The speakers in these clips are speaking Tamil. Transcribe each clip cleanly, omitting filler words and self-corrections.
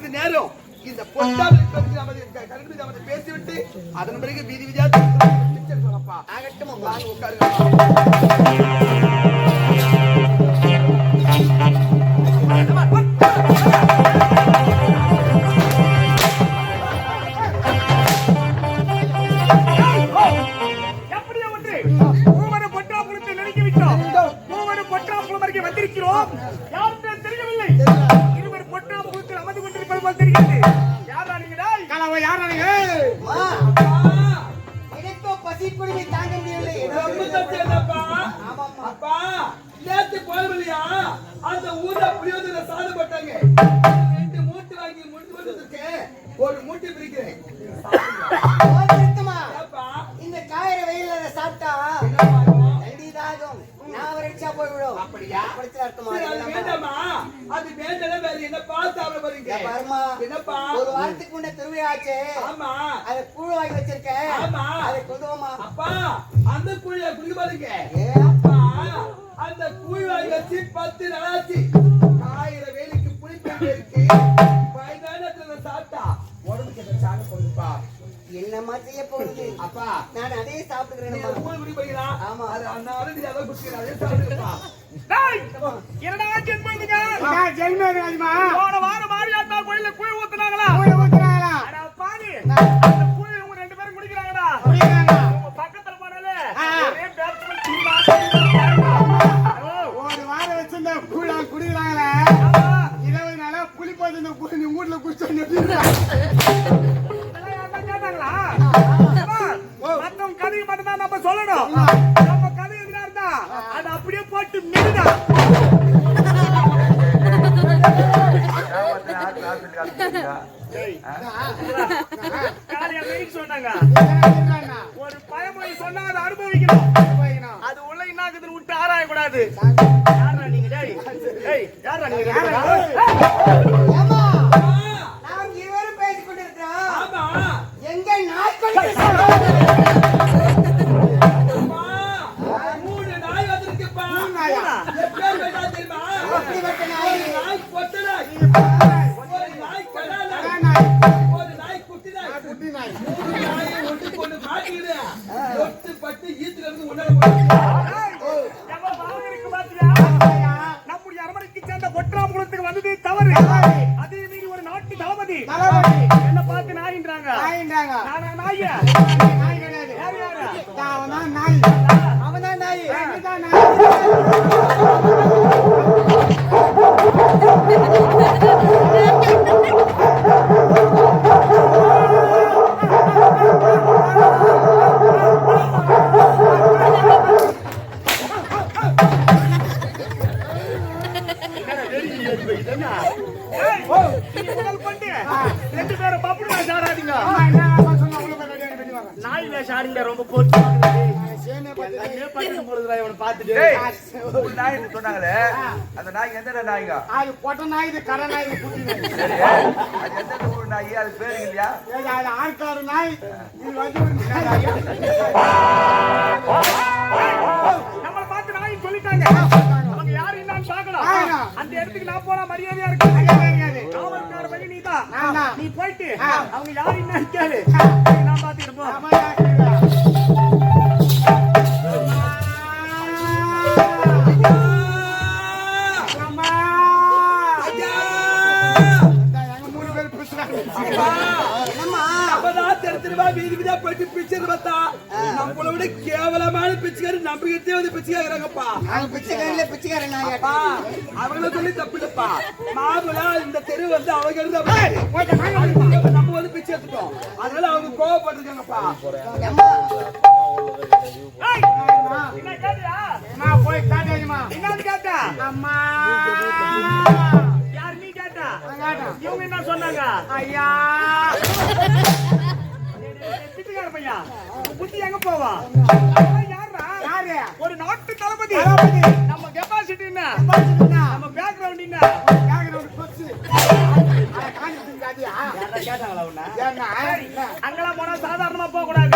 சிறிது நேரம் இந்த பொட்டாவில் நமது பேசிவிட்டு அதன் பிறகு வீதி விஜயா சொல்லப்பா. ஆகட்டும் உட்காருங்க. வந்திருக்கிறோம். யாருமே தெரியவில்லை. இருவர் பொட்டாம் குளத்தில் அமர்ந்து கொண்டிருப்பது போல் தெரிகிறது. யாரா நீங்க? கலவை யாரா நீங்க? எனக்கோ பசி குடிமை தாங்க முடியவில்லை. அப்பா நேத்து போகலையா? அந்த ஊர்ல புளியோதரை சாதம் போட்டாங்க. 2 மூட்டை வாங்கி முடிச்சு ஒரு மூட்டை பிரிக்கிறேன். இந்த காயிற வெயில சாப்பிட்டா கண்டிதாகும். நான் வரைச்சா போய்விடும். அப்படியா? படிச்சா இருக்குமா? அது வேண்டாமா? அது வேண்டாம். வேற என்ன பார்த்து அவளை பாருங்க. பர்மா என்னப்பா? ஒரு வாரத்துக்கு முன்ன திருவிழா ஆச்சு. ஆமா. அத கூழ் வாங்கி வச்சிருக்கேன். ஆமா. அதை கொதுவமா? அப்பா அந்த கூழிய குடிக்க பாருங்க. ஏ அப்பா அந்த கூழ் வாங்கி வச்சு 10 நாளாச்சு. காயிற வேலைக்கு புளிப்பு இருக்கு. பயனானத்துல சாப்பிட்டா உடம்புக்கு என்ன சாக போகுதுப்பா. என்னம்மா செய்ய போகுது? அப்பா நான் அதே சாப்பிட்டுக்கிறேன். கூழ் குடி போய்யா? ஆமா. அது அண்ணாவது நீ அதை குடிக்கிறா. அதே சாப்பிடுப்பா. என்னடா ஜென்மதுங்க? நான் ஜென்மது ராஜமா. போன வாரம் மாரியாத்தா கோயில்ல கூழ் ஊத்துனாங்களா? கூழ் ஊத்துறாங்களா? அட பாவி. அந்த கூழ் இவங்க 2 பேரும் குடிக்கறாங்கடா. குடிக்கறாங்க. உங்க பக்கத்துல போறானே. ஒரே பேட்ஸ்மேன் டீம் ஒரு வாரம் வச்சிருந்த கூழ குடிக்கறாங்களே. 20 நாளா புளி போட்டு இந்த கூழ் நீ ஊர்ல குடிச்சோன்னு கேட்டாங்களா? மத்தவங்க கதையை மட்டும் தான் நம்ம சொல்லணும். நம்ம கதை எதுனா இருந்தா அதை அப்படியே போட்டு மிடுடா. காலையா வெயிட் சொன்னாங்க. ஒரு பழமொழி சொன்னா அதை அனுபவிக்கணும். அது உள்ள என்னாக்குதுன்னு விட்டு ஆராயக்கூடாது. யாரா நீங்க? டேய் யாரா நீங்க? ஏமா நாம் இருவரும் பேசிக் கொண்டிருக்கிறோம். ஆமா. எங்க நாய்க்குட்டி மூணு நாய் வந்திருக்குப்பா. நாயா? எப்பேர் வேண்டா தெரியுமா? அப்படிப்பட்ட நாய். நாய் பொட்ட நாய். ஒரு நாய் கடா நாய். நாய். ஒரு நாய் குட்டி நாய். குட்டி நாய். மூணு நாயை ஒட்டுக்கு ஒண்ணு மாட்டிக்கிடு. ஒட்டு பட்டு ஈத்துல இருந்து உன்னால போடு. எவ்வளவு பாவம் இருக்கு பாத்தியா? நம்முடைய அரமனைக்கு சேர்ந்த பொற்றாம்புலத்துக்கு வந்தது தவறு. அதே மீறி ஒரு நாட்டு தளபதி என்ன பார்த்து நாயின்றாங்க. நானா நாய? நாய் கிடையாது. யாரு யாரு? அவன்தான் நாய். அவன்தான் நாய். அவன்தான் நாய். ரெண்டு பேரும் பப்புடா சாடாதீங்க. நாய் வேஷம் ஆடுங்க. ரொம்ப போட்டு சொன்னாங்களே அந்த நாய் எந்த நாய்ங்க? அது பொட்ட நாய், இது கரை நாய், இது குட்டி நாய். அது எந்த ஊர் நாய்? அது பேரு இல்லையா? அது ஆழ்கார நாய். இது வந்து ஒரு நம்மள பார்த்து நாய் சொல்லிட்டாங்க. அவங்க யாரு என்னன்னு பார்க்கணும். அந்த இடத்துக்கு நான் போனா மரியாதையா இருக்கு. காவல்கார பையன் நீதான். நீ போயிட்டு அவங்க யாரு என்னன்னு கேளு. நான் பாத்துக்கிட்டு போ. நம்மளை விட கேவலமான பிச்சைக்காரி நம்பிக்கிட்டே வந்து பிச்சைக்காரங்கப்பா. பிச்சைக்காரன் நாய். அவங்கள சொல்லி தப்பில்லப்பா. மாதுளா இந்த தெரு வந்து அவங்க நம்ம வந்து பிச்சை எடுத்துட்டோம். அதனால அவங்க கோவப்பட்டிருக்காங்கப்பா. என்ன கேட்டியா? நான் போய் காட்டாதுமா. என்னன்னு கேட்டா? அம்மா யார் நீ கேட்டா? இவங்க என்ன சொன்னாங்க? ஐயா பிச்சைக்கார பையா புத்தி எங்க போவா? யாரு? ஒரு நாட்டு தளபதி. நம்ம கெப்பாசிட்டி என்ன? நம்ம பேக்ரவுண்ட் என்ன? கேட்டாங்களா உன்ன? அங்கெல்லாம் போனா சாதாரணமா போக கூடாது.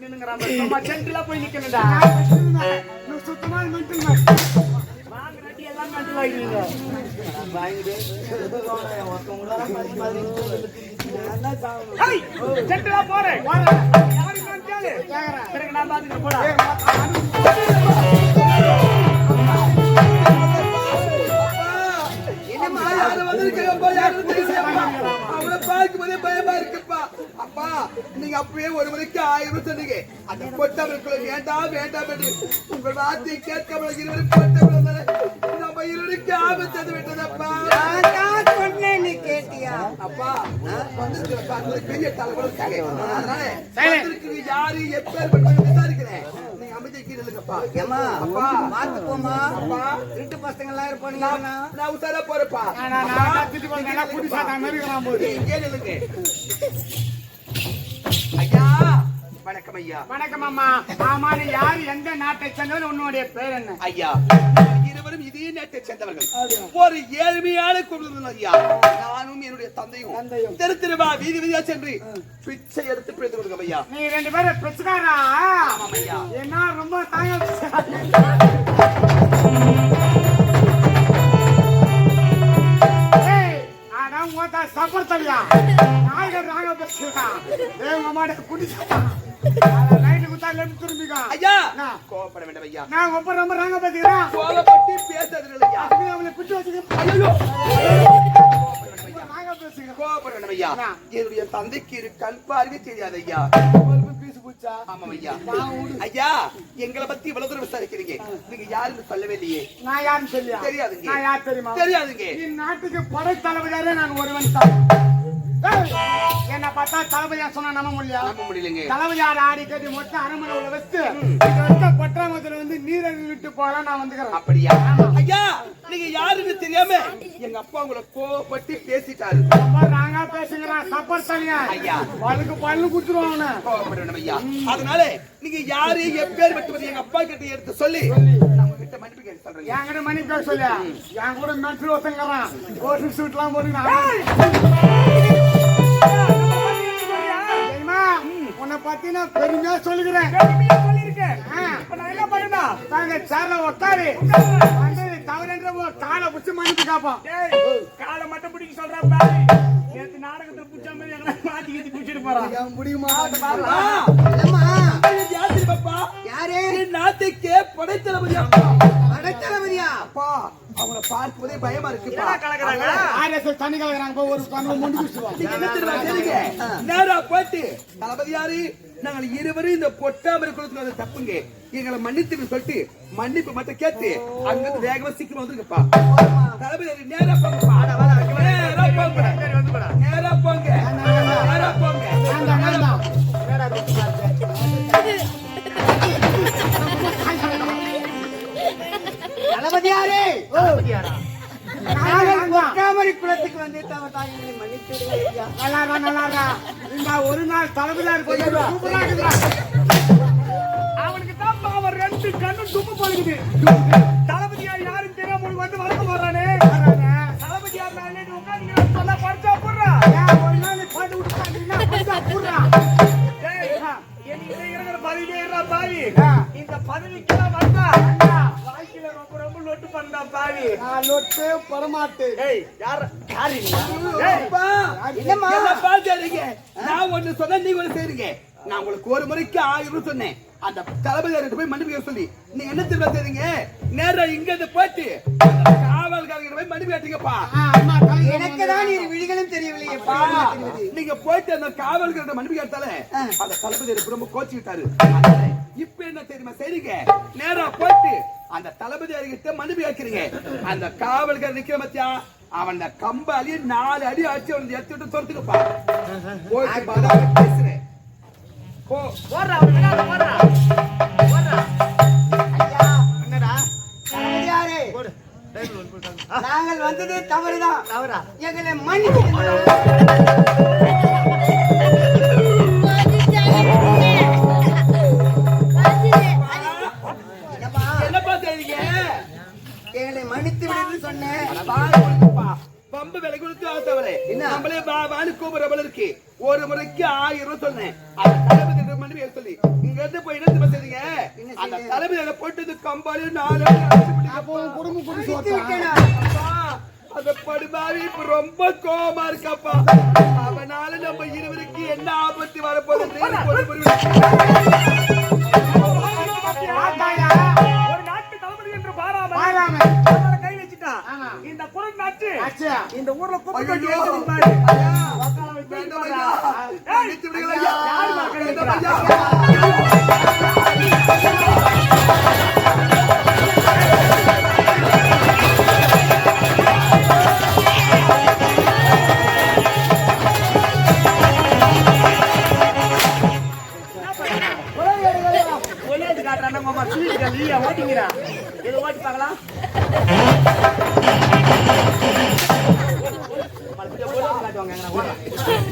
நின்னுங்கிறான். சென்ட்ல போய் நிக்கணும்டா. சுத்தமா வாங்க நட்டி எல்லாம் மென்டல் ஆயிடுவீங்க. ஏய், சென்டரா போறேன். யாரு நான் கேளு. பிறகு நான் பாத்துக்கிறேன் போடா. என்னம்மா யாரு வந்திருக்காங்கப்பா, யாருன்னு தெரியலையேப்பா. அவளை பார்க்கும்போதே பயமா இருக்குப்பா. அப்பா, நீங்க அப்பவே ஒரு முறைக்கு 1000 சொன்னீங்க. அந்த பொட்டவர்களுக்குள்ள வேண்டாம் வேண்டாம் என்று உங்கள் வார்த்தையை கேட்காமல் இருவரும் பொட்டவர்கள் நம்ம இருவருக்கு ஆபத்து விட்டதப்பா. நான் தான் சொன்னேன், நீ கேட்டியா? அப்பா, வந்திருக்கிற பார்க்கும்போது பெரிய தலைவர்கள் இருக்காங்க. அதனால வந்திருக்கிறது யாரு எப்பேற்பட்ட விசாரிக்கிறேன். நீங்க அமைதியை கீழே இருக்கப்பா. ஏம்மா, அப்பா, பார்த்து போம்மா. அப்பா, திருட்டு பசங்க எல்லாம் இருப்பானுங்க. நான் உசாரா போறப்பா. நான் திட்டு போய் நல்லா குடி சாத்தா மாதிரி இருக்கிறான் போது. இங்கே நில்லுங்க. ஐயா, வணக்கம் ஐயா. வணக்கம் அம்மா. ஆமா, நீ யாரு, எந்த நாட்டை சேர்ந்தவர், உன்னுடைய பேர் என்ன? ஐயா, இருவரும் இதே நாட்டை சேர்ந்தவர்கள். ஒரு ஏழ்மையான குடும்பம் ஐயா. நானும் என்னுடைய தந்தையும் தெரு தெருவா வீதி வீதியா சென்று பிச்சை எடுத்து பிழைத்து கொடுங்க ஐயா. நீ 2 பேரும் பிச்சைக்காரா? ஆமாம் ஐயா. என்ன ரொம்ப தாங்க. சப்பர் தவியா நாய்கள் ராங்க பேசுறான். உங்க மாட குடிச்சா நைட்டு குத்தா லெஃப்ட் திரும்பிக்கா. ஐயா, கோபப்பட வேண்டாம் ஐயா. நான் ரொம்ப ரொம்ப ராங்க பேசுறேன். கோபப்பட்டு பேசாதீர்கள் ஐயா. அவளை குச்சி வச்சுக்க. ஐயோ, ராங்க பேசுகிறேன். கோபப்பட வேண்டாம் ஐயா. என்னுடைய தந்தைக்கு இரு கண் பார்வை தெரியாது ஐயா. ஆமாம் ஐயா. ஐயா, எங்களை பத்தி இவ்வளவு தூரம் விசாரிக்கிறீங்க. நீங்க யாருன்னு சொல்லவே இல்லையே. நான் யாருன்னு சொல்லியா? தெரியாதுங்க. நான் யார் தெரியுமா? தெரியாதுங்க. இந்நாட்டுக்கு படை தளபதியாரே நான் ஒருவன் தான். என்ன பார்த்தா தளபதியா சொன்னா நம்ப முடியல. நம்ப முடியலங்க. தளபதியார் ஆடி கட்டி மொத்தம் அரண்மனை உள்ள வச்சு இங்க இருக்க பட்டாமத்துல வந்து நீரை விட்டு போகலாம் நான் வந்துக்கிறேன். அப்படியா? ஐயா, நீங்க யாருன்னு தெரியாம எங்க அப்பா உங்களை கோபப்பட்டு பேசிட்டாரு. ரொம்ப ராங்கா பேசுகிறான். சப்பர் தனியா ஐயா, பல்லுக்கு பல்லு குடுத்துருவான். கோபப்பட வேண்டாம் ஐயா. அதனால நீங்க யாரு எப்பேர் வெட்டுவது எங்க அப்பா கிட்ட எடுத்து சொல்லி நம்ம கிட்ட மன்னிப்பு கேட்டு சொல்றீங்க. என்கிட்ட மணி பேச சொல்லியா? என் கூட மெட்ரோ ஒருத்தங்கிறான். கோட்டு சூட்லாம் போடுங்க. உன்னை பத்தி நான் பெருமையா சொல்லுகிறேன். சேர்ல உட்காரு வந்து தவறுன்ற காலை பிடிச்சி மன்னிப்பு காப்போம். காலை மட்டும் பிடிக்க சொல்றேன் பாரு. நேத்து நாடகத்துல புடிச்ச மாதிரி எங்களை மாத்தி கட்டி பிடிச்சிட்டு போறான். முடியுமா? இல்லம்மா, யாரு பாப்பா? யாரு? நாட்டுக்கே படைத்தளபதி அப்பா. படைத்தளபதியா? அப்பா, அவங்கள பார்க்கும்போதே பயமா இருக்குப்பா. என்ன கலக்குறாங்க? ஆர்எஸ்எஸ் தண்ணி கலக்குறாங்க. ஒரு கண்ணு மொண்டு குடிச்சுவாங்க. நீங்க என்ன தெரியுமா செய்றீங்க? நேரா போட்டு தளபதி யாரு, நாங்கள் இருவரும் இந்த பொட்டாமரை குளத்துல வந்து தப்புங்க, எங்களை மன்னித்து சொல்லிட்டு மன்னிப்பு மட்டும் கேட்டு அங்கிருந்து வேகமா சீக்கிரம் வந்துருங்கப்பா. தளபதி நேரா போங்கப்பா. நேரா போங்க. நேரா போங்க. நேரா போங்க. தளபதியாரே, தளபதியாரா? நாங்கள் ஒற்றாமரை குலத்துக்கு வந்து தவறு தாங்களை மன்னித்து விடுங்க. நல்லாரா இந்த ஒரு நாள் தளபதியார் சூப்பரா இருக்குதா? அவனுக்கு தான் பாவம் 2 கண்ணும் துப்பு போடுது. தளபதியார் யாரும் தெரியாம உனக்கு வந்து வளர்க்க போறானே. தளபதியார் நாளே உட்காந்து சொல்ல பறிச்சா போடுறா. ஒரு நாள் பாட்டு விட்டுட்டாங்கன்னா பரிசா போடுறா. எனக்கு இருக்கிற பதவியே இருறா பாவி. இந்த பதவிக்கு வந்தா வாழ்க்கையில ரொம்ப ரொம்ப லொட்டு பண்ணா பாவி. நான் லொட்டு பரமாட்டு. ஏய், யாரு நீ? அப்பா, என்னம்மா? என்னப்பா செய்றீங்க? நான் ஒண்ணு சொன்னா நீங்க ஒண்ணு செய்றீங்க. நான் உங்களுக்கு ஒரு முறைக்கு 1000 சொன்னேன். அந்த தளபதியார்கிட்ட போய் மன்னிப்பு கேட்க சொல்லி நீங்க என்ன தெரியுமா செய்றீங்க? நேரா இங்க இருந்து போட்டு காவல்காரங்க போய் மன்னிப்பு கேட்டீங்கப்பா. எனக்கு தான் இரு விழிகளும் தெரியவில்லை. அப்பா, நீங்க போயிட்டு அந்த காவல்காரங்க மன்னிப்பு கேட்டாலே அந்த தளபதியார் ரொம்ப கோச்சிக்கிட்டாரு. இப்ப என்ன தெரியுமா செய்றீங்க? நேரா போயிட்டு அந்த தளபதியார்கிட்ட மன்னிப்பு கேட்கிறீங்க. அந்த காவல்காரர் நிக்கிற மத்தியா அவன் கம்பாலி 4 அடி அடிச்சு அவன் எடுத்துட்டு துரத்துக்குப்பா. போயிட்டு பாதா பேசுறேன். போடுறா, அவனுக்கு போடுறா. ஐயா, என்னடா? தளபதியாரே, போடு. நாங்கள் வந்தது தவறுதான். தவறா? எங்களை மன்னித்து என்னப்பா செய்றீங்க? எங்களை மன்னித்து விடுன்னு சொன்னேன். பம்பு விலை கொடுத்து ஆசவரே நம்மளே வாணி கூப்பிடுற போல இருக்கு. ஒரு முறைக்கு 1000 சொன்னேன். அந்த தளபதி மன்னிப்பு மனைவியை சொல்லி இங்க இருந்து போய் என்ன செய்யுங்க அந்த தலைமையில போட்டு கம்பாலி 4 அடிச்சு பிடிக்க குடும்பம் குடி அடித்து விட்டேனா? அந்த படுபாவி இப்ப ரொம்ப கோவமா இருக்கப்பா. அவனால நம்ம இருவருக்கு என்ன ஆபத்து வரப்போகுது ஒரு நாட்டு தளபதி என்று பாராம கை வச்சுட்டா இந்த குரல் நாட்டு இந்த ஊர்ல குப்பை கொட்டி வைக்கிறது பாரு. ஒளியாது காட்டுறாங்க மாமா ஸ்வீட் இல்லையா ஓட்டிங்கிறா இதை ஓட்டி பார்க்கலாம் காட்டுவாங்க